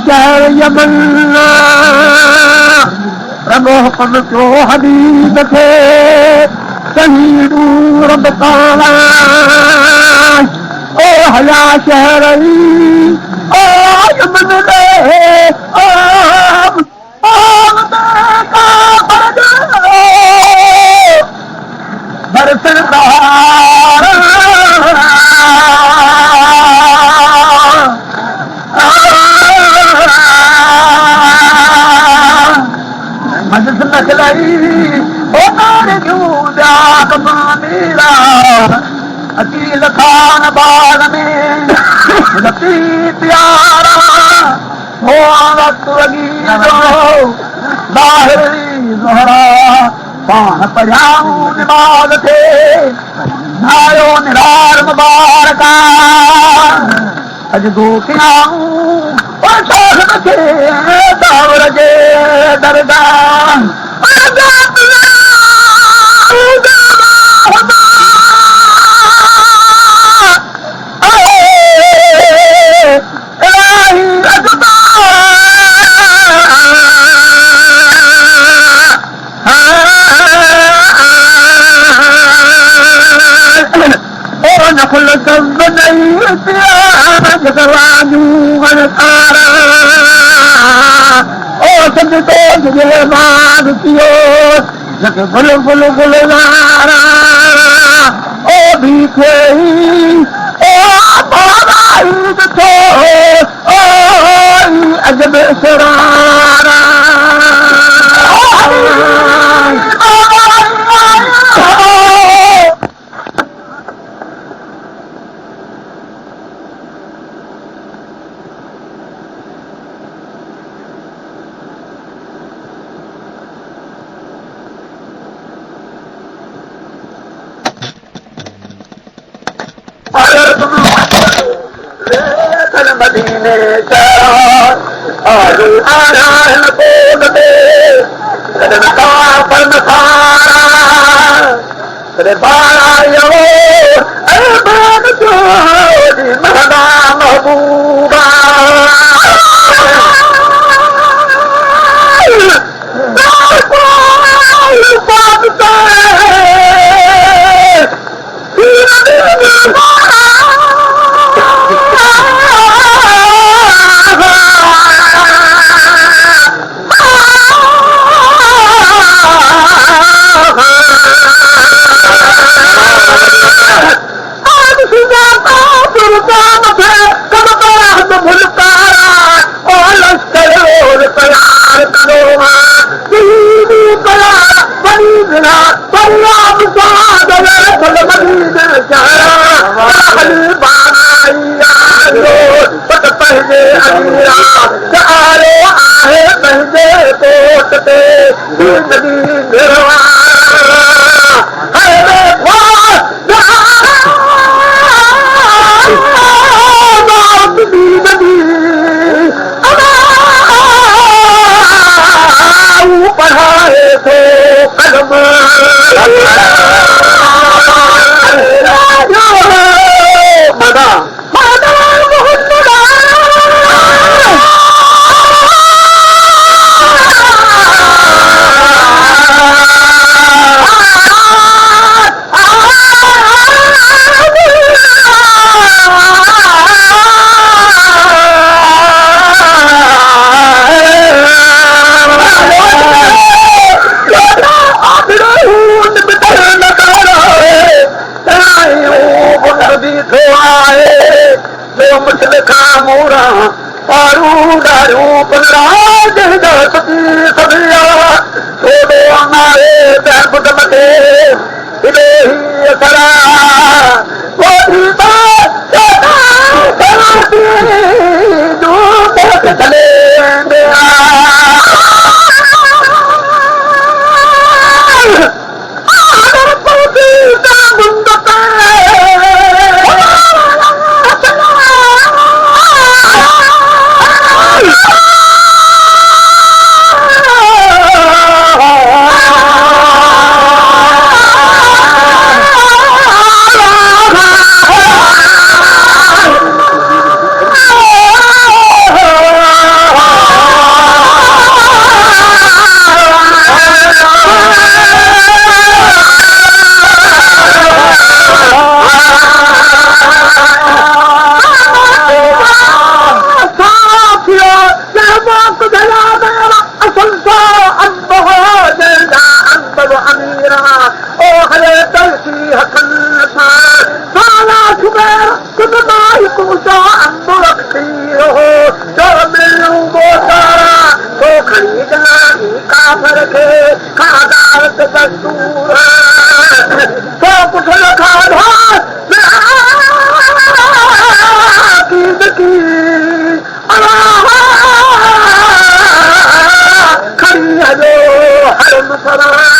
शहर यमन प्रभु हुकुम थियो हबीब खे शहीदू रब ताला ओ हया शहर ओ यमन रे ओ बरसदार मजस नखलाई ओ तारे जूदा कमानीरा अकील खान बाग में लती प्यारा हो वक्त लगी जो बाहरी ज़हरा पान पढ़ाऊं निमाज़ थे आयो निरार मुबारका अज दो कियाऊं और शाह थे दावर जे दरदान नकुल सब नहीं तारा ओ सब तो तुझे बाग कियो जग गुल गुल गुलजारा ओ भी कोई ओ बाबाई तो ओ अजब सरारा मदीने आरू आरान बोल दे कदम का फरमारा रे बायो ए बाग जो दी महना महबूबा पढ़ाए थे कदम मदा मोरा पारू दारू पराज दसती सदिया छोड़ो हमारे बैकुट मते इलेही सरा कोई बात कराती जो बहुत चले Nabiyyi